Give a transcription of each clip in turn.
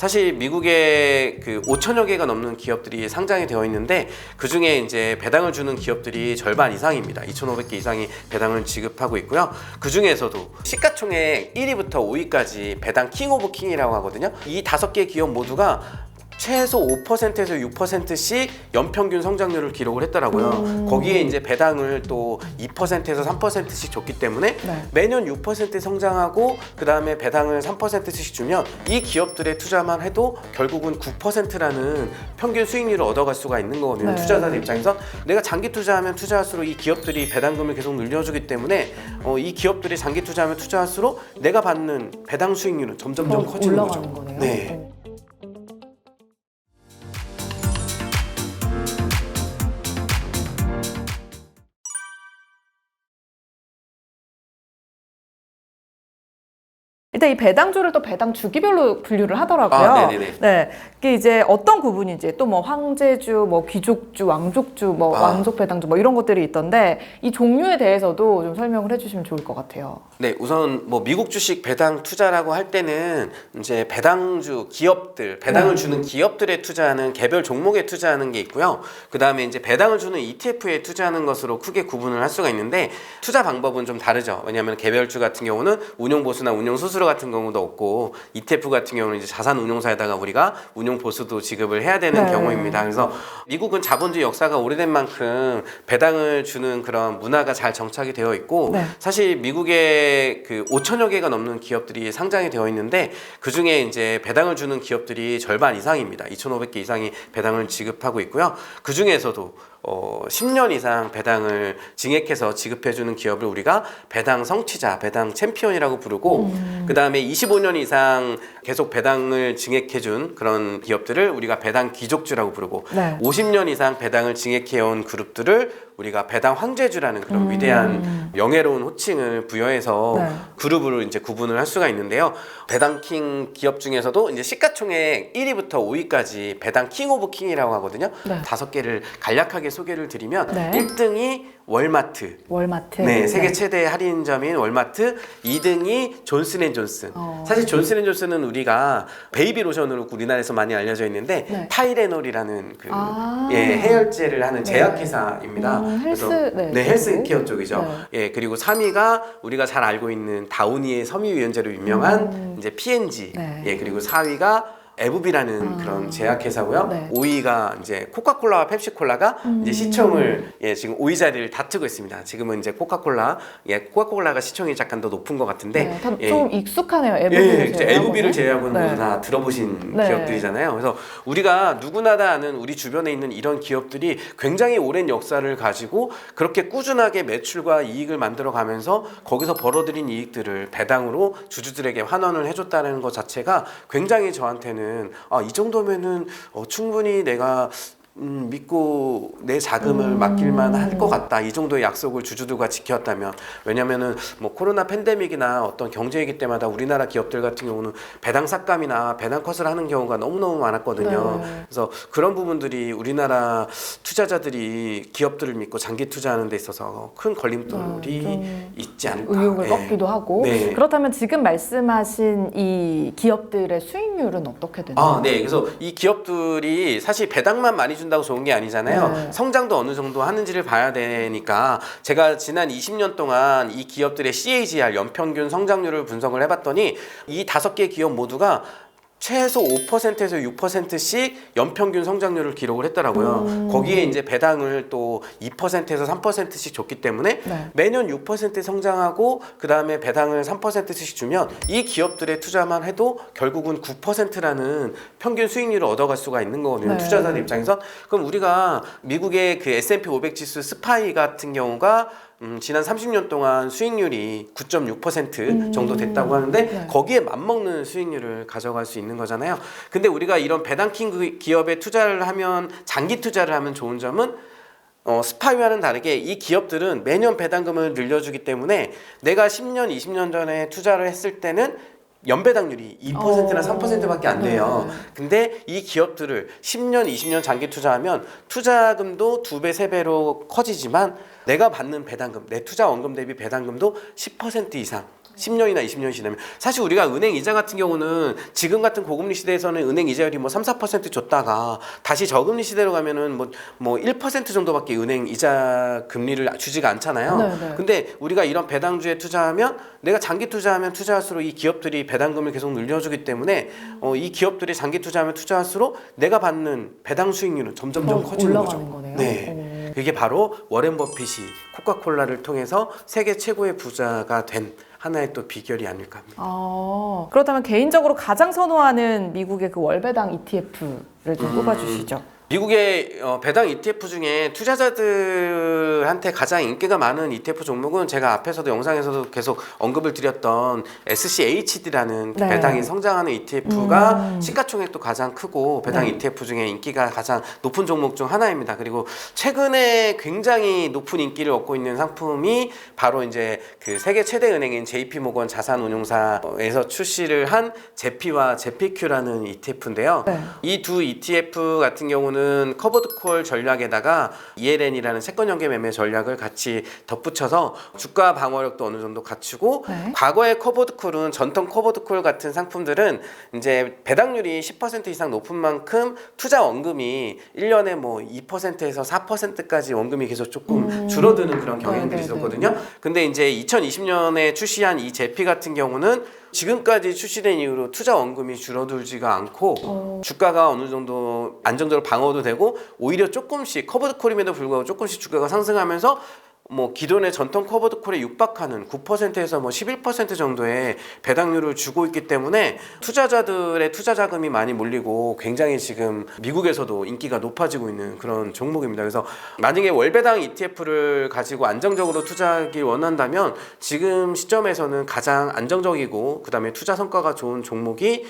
사실 미국에 그 5천여 개가 넘는 기업들이 상장이 되어 있는데 그 중에 이제 배당을 주는 기업들이 절반 이상입니다. 2,500개 이상이 배당을 지급하고 있고요. 그 중에서도 시가총액 1위부터 5위까지 배당 킹 오브 킹이라고 하거든요. 이 5개 기업 모두가 최소 5%에서 6%씩 연평균 성장률을 기록을 했더라고요. 거기에 이제 배당을 또 2%에서 3%씩 줬기 때문에 네. 매년 6% 성장하고 그 다음에 배당을 3%씩 주면 이 기업들의 투자만 해도 결국은 9%라는 평균 수익률을 얻어갈 수가 있는 거거든요. 네. 투자자들 입장에서 내가 장기 투자하면 투자할수록 이 기업들이 배당금을 계속 늘려주기 때문에 이 기업들이 장기 투자하면 투자할수록 내가 받는 배당 수익률은 점점점 커지는 거죠. 올라가는 거네요. 네. 일단 이 배당주를 또 배당 주기별로 분류를 하더라고요. 아, 네네네. 네, 이게 이제 어떤 구분인지 또 뭐 황제주, 뭐 귀족주, 왕족주, 뭐 왕족 배당주 뭐 이런 것들이 있던데 이 종류에 대해서도 좀 설명을 해주시면 좋을 것 같아요. 네, 우선 뭐 미국 주식 배당 투자라고 할 때는 이제 배당주 기업들, 배당을 주는 기업들에 투자하는 개별 종목에 투자하는 게 있고요. 그 다음에 이제 배당을 주는 ETF에 투자하는 것으로 크게 구분을 할 수가 있는데 투자 방법은 좀 다르죠. 왜냐하면 개별주 같은 경우는 운용 보수나 운용 수수료 같은 경우도 없고 ETF 같은 경우는 이제 자산 운용사에다가 우리가 운용 보수도 지급을 해야 되는 네. 경우입니다. 그래서 미국은 자본주의 역사가 오래된 만큼 배당을 주는 그런 문화가 잘 정착이 되어 있고 네. 사실 미국에 그 5천여 개가 넘는 기업들이 상장이 되어 있는데 그 중에 이제 배당을 주는 기업들이 절반 이상입니다. 2,500개 이상이 배당을 지급하고 있고요. 그 중에서도 10년 이상 배당을 증액해서 지급해주는 기업을 우리가 배당 성취자, 배당 챔피언이라고 부르고 그 다음에 25년 이상 계속 배당을 증액해준 그런 기업들을 우리가 배당 귀족주라고 부르고 네. 50년 이상 배당을 증액해온 그룹들을 우리가 배당 황제주라는 그런 위대한 명예로운 호칭을 부여해서 네. 그룹으로 이제 구분을 할 수가 있는데요. 배당킹 기업 중에서도 이제 시가총액 1위부터 5위까지 배당 킹 오브 킹이라고 하거든요. 네. 5개를 간략하게 소개를 드리면 네. 1등이 월마트. 월마트. 네, 세계 최대 할인점인 월마트. 2등이 존슨앤존슨. 사실 존슨앤존슨은 우리가 베이비 로션으로 우리나라에서 많이 알려져 있는데 네. 타이레놀이라는 그 아. 해열제를 하는 네. 제약회사입니다. 헬스, 그래서 네, 헬스케어 쪽이죠. 네. 예, 그리고 3위가 우리가 잘 알고 있는 다우니의 섬유유연제로 유명한 이제 P&G. 네. 예, 그리고 4위가 에브비라는 그런 제약회사고요. 네. 5위가 이제 코카콜라와 펩시콜라가 이제 시총을 지금 5위 자리를 다투고 있습니다. 지금은 이제 코카콜라가 시총이 약간 더 높은 것 같은데 네, 다 예. 좀 익숙하네요. 에브비를 제외하고는 네. 모두 다 들어보신 네. 기업들이잖아요. 그래서 우리가 누구나 다 아는 우리 주변에 있는 이런 기업들이 굉장히 오랜 역사를 가지고 그렇게 꾸준하게 매출과 이익을 만들어가면서 거기서 벌어들인 이익들을 배당으로 주주들에게 환원을 해줬다는 것 자체가 굉장히 저한테는 이 정도면은 충분히 내가 믿고 내 자금을 맡길만 할 것 같다. 이 정도의 약속을 주주들과 지켰다면 왜냐면은 뭐 코로나 팬데믹이나 어떤 경제위기 때마다 우리나라 기업들 같은 경우는 배당 삭감이나 배당 컷을 하는 경우가 너무너무 많았거든요. 네. 그래서 그런 부분들이 우리나라 투자자들이 기업들을 믿고 장기 투자하는 데 있어서 큰 걸림돌이 있지 않을까. 의욕을 예. 꺾기도 하고. 네. 그렇다면 지금 말씀하신 이 기업들의 수익률은 어떻게 되나요? 네. 그래서 이 기업들이 사실 배당만 많이 준다고 좋은 게 아니잖아요. 네. 성장도 어느 정도 하는지를 봐야 되니까 제가 지난 20년 동안 이 기업들의 CAGR 연평균 성장률을 분석을 해봤더니 이 5개 기업 모두가 최소 5%에서 6%씩 연평균 성장률을 기록을 했더라고요. 거기에 이제 배당을 또 2%에서 3%씩 줬기 때문에 네. 매년 6% 성장하고 그 다음에 배당을 3%씩 주면 이 기업들의 투자만 해도 결국은 9%라는 평균 수익률을 얻어갈 수가 있는 거거든요. 네. 투자자들 입장에서. 그럼 우리가 미국의 그 S&P 500 지수 스파이 같은 경우가 지난 30년 동안 수익률이 9.6% 정도 됐다고 하는데 네. 거기에 맞먹는 수익률을 가져갈 수 있는 거잖아요. 근데 우리가 이런 배당킹 기업에 투자를 하면 장기 투자를 하면 좋은 점은 스파이와는 다르게 이 기업들은 매년 배당금을 늘려주기 때문에 내가 10년, 20년 전에 투자를 했을 때는 연배당률이 2%나 3%밖에 안 돼요. 네. 근데 이 기업들을 10년, 20년 장기 투자하면 투자금도 2배, 3배로 커지지만 내가 받는 배당금, 내 투자 원금 대비 배당금도 10% 이상 10년이나 20년이 지나면 사실 우리가 은행 이자 같은 경우는 지금 같은 고금리 시대에서는 은행 이자율이 뭐 3, 4% 줬다가 다시 저금리 시대로 가면은 뭐 1% 정도밖에 은행 이자 금리를 주지가 않잖아요. 네네. 근데 우리가 이런 배당주에 투자하면 내가 장기 투자하면 투자할수록 이 기업들이 배당금을 계속 늘려주기 때문에 이 기업들이 장기 투자하면 투자할수록 내가 받는 배당 수익률은 점점점 커지는 올라가는 거죠. 거네요. 네. 그게 바로 워렌 버핏이 코카콜라를 통해서 세계 최고의 부자가 된 하나의 또 비결이 아닐까 합니다. 그렇다면 개인적으로 가장 선호하는 미국의 그 월배당 ETF를 좀 꼽아주시죠. 미국의 배당 ETF 중에 투자자들한테 가장 인기가 많은 ETF 종목은 제가 앞에서도 영상에서도 계속 언급을 드렸던 SCHD라는 네. 배당이 성장하는 ETF가 시가총액도 가장 크고 배당 ETF 중에 인기가 가장 높은 종목 중 하나입니다. 그리고 최근에 굉장히 높은 인기를 얻고 있는 상품이 바로 이제 그 세계 최대 은행인 JP모건 자산운용사에서 출시를 한 제피와 제피큐라는 ETF인데요. 네. 이 두 ETF 같은 경우는 커버드콜 전략에다가 ELN이라는 채권 연계 매매 전략을 같이 덧붙여서 주가 방어력도 어느 정도 갖추고 네. 과거의 커버드콜은 전통 커버드콜 같은 상품들은 이제 배당률이 10% 이상 높은 만큼 투자 원금이 1년에 뭐 2%에서 4%까지 원금이 계속 조금 줄어드는 그런 경향들이 네네네. 있었거든요. 근데 이제 2020년에 출시한 이 제피 같은 경우는 지금까지 출시된 이후로 투자 원금이 줄어들지가 않고 주가가 어느 정도 안정적으로 방어도 되고 오히려 조금씩 커버드콜임에도 불구하고 조금씩 주가가 상승하면서 뭐 기존의 전통 커버드콜에 육박하는 9%에서 뭐 11% 정도의 배당률을 주고 있기 때문에 투자자들의 투자 자금이 많이 몰리고 굉장히 지금 미국에서도 인기가 높아지고 있는 그런 종목입니다. 그래서 만약에 월배당 ETF를 가지고 안정적으로 투자하기 원한다면 지금 시점에서는 가장 안정적이고 그다음에 투자 성과가 좋은 종목이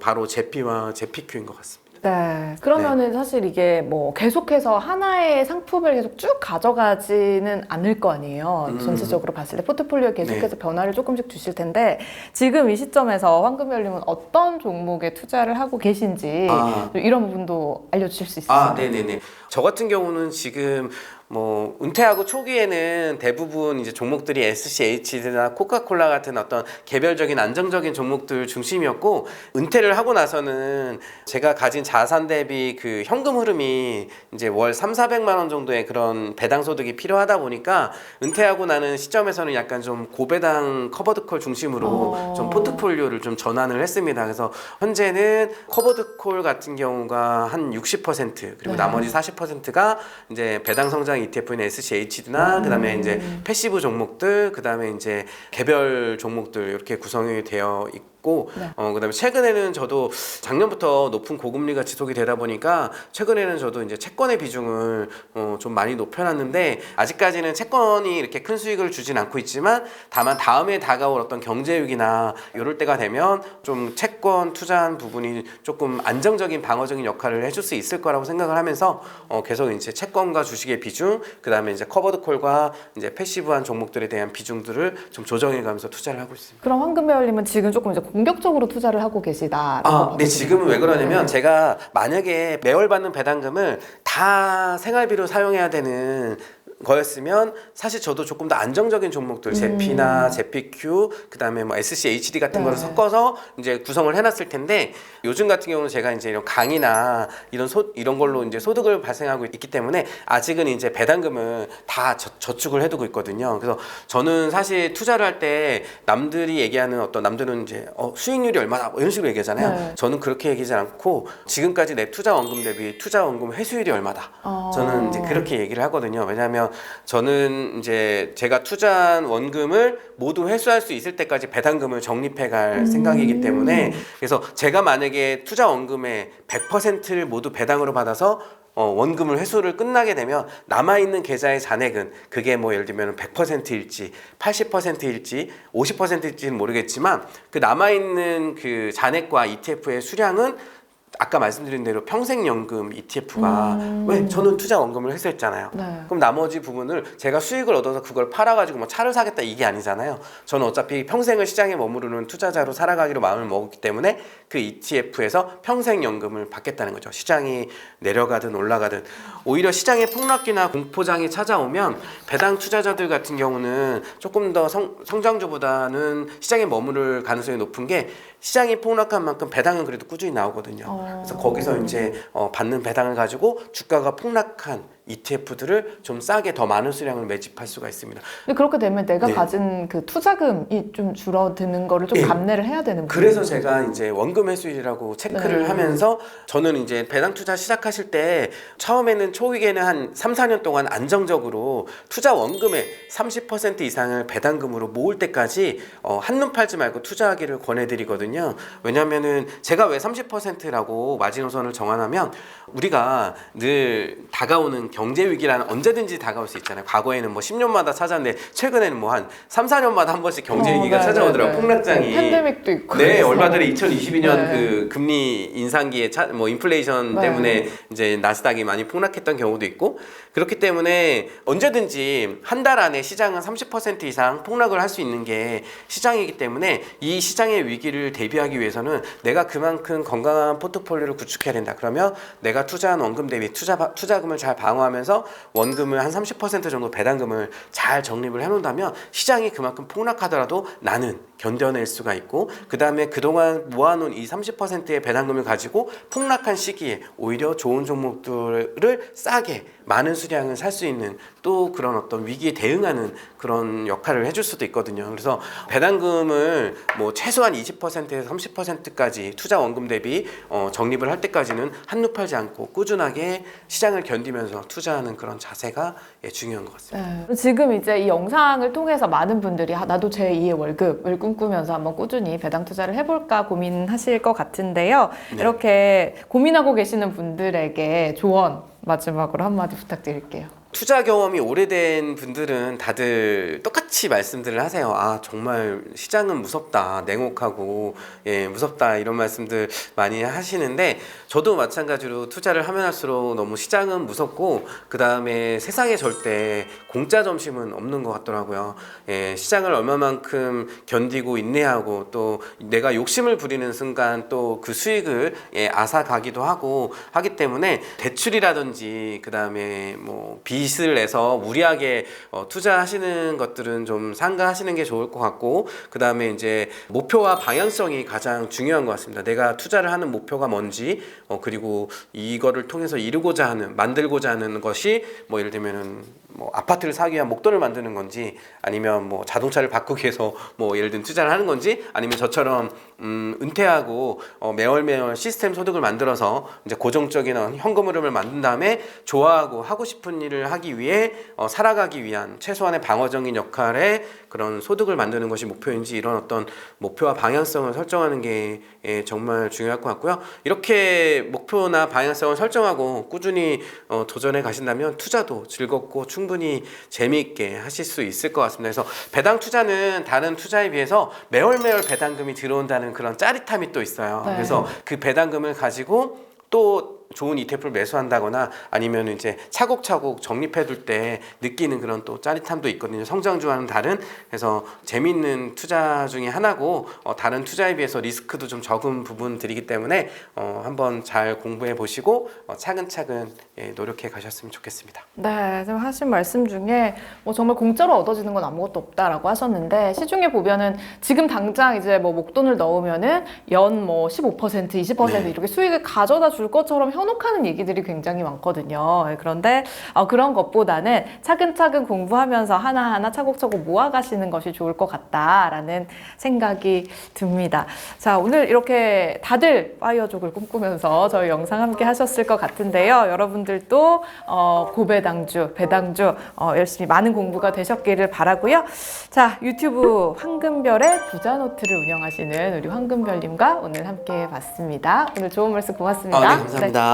바로 제피와 제피큐인 것 같습니다. 네. 그러면은 사실 이게 뭐 계속해서 하나의 상품을 계속 쭉 가져가지는 않을 거 아니에요. 전체적으로 봤을 때 포트폴리오에 계속해서 변화를 조금씩 주실 텐데 지금 이 시점에서 황금열림은 어떤 종목에 투자를 하고 계신지 이런 부분도 알려주실 수 있으세요? 네네네. 저 같은 경우는 지금 뭐 은퇴하고 초기에는 대부분 이제 종목들이 SCH나 코카콜라 같은 어떤 개별적인 안정적인 종목들 중심이었고 은퇴를 하고 나서는 제가 가진 자산 대비 그 현금 흐름이 이제 월 3,400만 원 정도의 그런 배당 소득이 필요하다 보니까 은퇴하고 나는 시점에서는 약간 좀 고배당 커버드콜 중심으로 좀 포트폴리오를 좀 전환을 했습니다. 그래서 현재는 커버드콜 같은 경우가 한 60% 그리고 나머지 40%가 이제 배당 성장 ETF인 SCHD나 그다음에 이제 패시브 종목들, 그다음에 이제 개별 종목들 이렇게 구성이 되어 있고 그다음에 최근에는 저도 작년부터 높은 고금리가 지속이 되다 보니까 최근에는 저도 이제 채권의 비중을 좀 많이 높여놨는데 아직까지는 채권이 이렇게 큰 수익을 주진 않고 있지만 다만 다음에 다가올 어떤 경제위기나 이럴 때가 되면 좀 채권 투자한 부분이 조금 안정적인 방어적인 역할을 해줄 수 있을 거라고 생각을 하면서 계속 이제 채권과 주식의 비중, 그다음에 이제 커버드콜과 이제 패시브한 종목들에 대한 비중들을 좀 조정해가면서 투자를 하고 있습니다. 그럼 황금배열님은 지금 조금 이제 공격적으로 투자를 하고 계시다라고 네, 지금은 왜 그러냐면 제가 만약에 매월 받는 배당금을 다 생활비로 사용해야 되는 거였으면 사실 저도 조금 더 안정적인 종목들 제피나 제피큐 그다음에 뭐 SCHD 같은 거를 섞어서 이제 구성을 해놨을 텐데 요즘 같은 경우는 제가 이제 이런 강의나 이런 걸로 이제 소득을 발생하고 있기 때문에 아직은 이제 배당금을 다 저축을 해두고 있거든요. 그래서 저는 사실 투자를 할 때 남들이 얘기하는 남들은 이제 수익률이 얼마다 뭐 이런 식으로 얘기하잖아요. 네. 저는 그렇게 얘기하지 않고 지금까지 내 투자 원금 대비 투자 원금 회수율이 얼마다. 저는 이제 그렇게 얘기를 하거든요. 왜냐하면 저는 이제 제가 투자한 원금을 모두 회수할 수 있을 때까지 배당금을 적립해 갈 생각이기 때문에 그래서 제가 만약에 투자 원금의 100%를 모두 배당으로 받아서 원금을 회수를 끝나게 되면 남아있는 계좌의 잔액은 그게 뭐 예를 들면 100%일지 80%일지 50%일지는 모르겠지만 그 남아있는 그 잔액과 ETF의 수량은 아까 말씀드린 대로 평생연금 ETF가 왜 저는 투자 원금을 해서 했잖아요. 네. 그럼 나머지 부분을 제가 수익을 얻어서 그걸 팔아가지고 뭐 차를 사겠다 이게 아니잖아요. 저는 어차피 평생을 시장에 머무르는 투자자로 살아가기로 마음을 먹었기 때문에 그 ETF에서 평생연금을 받겠다는 거죠. 시장이 내려가든 올라가든. 오히려 시장의 폭락기나 공포장이 찾아오면 배당 투자자들 같은 경우는 조금 더 성장주보다는 시장에 머무를 가능성이 높은 게 시장이 폭락한 만큼 배당은 그래도 꾸준히 나오거든요. 그래서 거기서 이제 받는 배당을 가지고 주가가 폭락한 ETF들을 좀 싸게 더 많은 수량을 매집할 수가 있습니다. 근데 그렇게 되면 내가 네. 가진 그 투자금이 좀 줄어드는 거를 좀 예. 감내를 해야 되는 거예요. 그래서 제가 이제 원금 회수율이라고 체크를 네. 하면서 저는 이제 배당 투자 시작하실 때 처음에는 초기에는 한 3, 4년 동안 안정적으로 투자 원금의 30% 이상을 배당금으로 모을 때까지 한눈 팔지 말고 투자하기를 권해드리거든요. 왜냐면은 제가 왜 30%라고 마지노선을 정하냐면 우리가 늘 다가오는 경제 위기라는 언제든지 다가올 수 있잖아요. 과거에는 뭐 10년마다 찾았는데 최근에는 뭐 한 3, 4년마다 한 번씩 경제 위기가 네, 찾아오더라고요. 네, 네. 폭락장이. 팬데믹도 있고. 네, 그래서. 얼마 전에 2022년 네. 그 금리 인상기에 뭐 인플레이션 네. 때문에 이제 나스닥이 많이 폭락했던 경우도 있고 그렇기 때문에 언제든지 한 달 안에 시장은 30% 이상 폭락을 할 수 있는 게 시장이기 때문에 이 시장의 위기를 대비하기 위해서는 내가 그만큼 건강한 포트폴리오를 구축해야 된다. 그러면 내가 투자한 원금 대비 투자금을 잘 방어하면서 원금을 한 30% 정도 배당금을 잘 적립을 해놓는다면 시장이 그만큼 폭락하더라도 나는 견뎌낼 수가 있고 그 다음에 그동안 모아놓은 이 30%의 배당금을 가지고 폭락한 시기에 오히려 좋은 종목들을 싸게 많은 수량을 살 수 있는 또 그런 어떤 위기에 대응하는 그런 역할을 해줄 수도 있거든요. 그래서 배당금을 뭐 최소한 20%에서 30%까지 투자 원금 대비 적립을 할 때까지는 한눈 팔지 않고 꾸준하게 시장을 견디면서 투자하는 그런 자세가 중요한 것 같습니다. 네. 지금 이제 이 영상을 통해서 많은 분들이 나도 제2의 월급을 꿈꾸면서 한번 꾸준히 배당 투자를 해볼까 고민하실 것 같은데요. 네. 이렇게 고민하고 계시는 분들에게 조언 마지막으로 한마디 부탁드릴게요. 투자 경험이 오래된 분들은 다들 똑같이 말씀들을 하세요. 아, 정말 시장은 무섭다, 냉혹하고, 예, 무섭다, 이런 말씀들 많이 하시는데, 저도 마찬가지로 투자를 하면 할수록 너무 시장은 무섭고, 그 다음에 세상에 절대 공짜 점심은 없는 것 같더라고요. 예, 시장을 얼마만큼 견디고 인내하고, 또 내가 욕심을 부리는 순간 또 그 수익을 앗아가기도 하기 때문에 대출이라든지, 그 다음에 뭐 빚을 내서 무리하게 투자하시는 것들은 좀 삼가하시는 게 좋을 것 같고 그 다음에 이제 목표와 방향성이 가장 중요한 것 같습니다. 내가 투자를 하는 목표가 뭔지 그리고 이거를 통해서 만들고자 하는 것이 뭐 예를 들면은 뭐 아파트를 사기 위한 목돈을 만드는 건지 아니면 뭐 자동차를 바꾸기 위해서 뭐 예를 들면 투자를 하는 건지 아니면 저처럼 은퇴하고 매월 시스템 소득을 만들어서 이제 고정적인 현금 흐름을 만든 다음에 좋아하고 하고 싶은 일을 하기 위해 살아가기 위한 최소한의 방어적인 역할의 그런 소득을 만드는 것이 목표인지 이런 어떤 목표와 방향성을 설정하는 게 정말 중요할 것 같고요. 이렇게 목표나 방향성을 설정하고 꾸준히 도전해 가신다면 투자도 즐겁고 충분히 재미있게 하실 수 있을 것 같습니다. 그래서 배당 투자는 다른 투자에 비해서 매월 배당금이 들어온다는 그런 짜릿함이 또 있어요. 네. 그래서 그 배당금을 가지고 또 좋은 ETF를 매수한다거나 아니면 이제 차곡차곡 적립해둘 때 느끼는 그런 또 짜릿함도 있거든요. 성장주와는 다른. 그래서 재미있는 투자 중에 하나고 다른 투자에 비해서 리스크도 좀 적은 부분들이기 때문에 한번 잘 공부해 보시고 차근차근 노력해 가셨으면 좋겠습니다. 네, 지금 하신 말씀 중에 뭐 정말 공짜로 얻어지는 건 아무것도 없다라고 하셨는데 시중에 보면은 지금 당장 이제 뭐 목돈을 넣으면은 연 뭐 15%, 20% 네. 이렇게 수익을 가져다 줄 것처럼 현혹하는 얘기들이 굉장히 많거든요. 그런데 그런 것보다는 차근차근 공부하면서 하나하나 차곡차곡 모아가시는 것이 좋을 것 같다라는 생각이 듭니다. 자, 오늘 이렇게 다들 파이어족을 꿈꾸면서 저희 영상 함께 하셨을 것 같은데요. 여러분들도 고배당주, 배당주 열심히 많은 공부가 되셨기를 바라고요. 자, 유튜브 황금별의 부자노트를 운영하시는 우리 황금별님과 오늘 함께 봤습니다. 오늘 좋은 말씀 고맙습니다. 네, 감사합니다.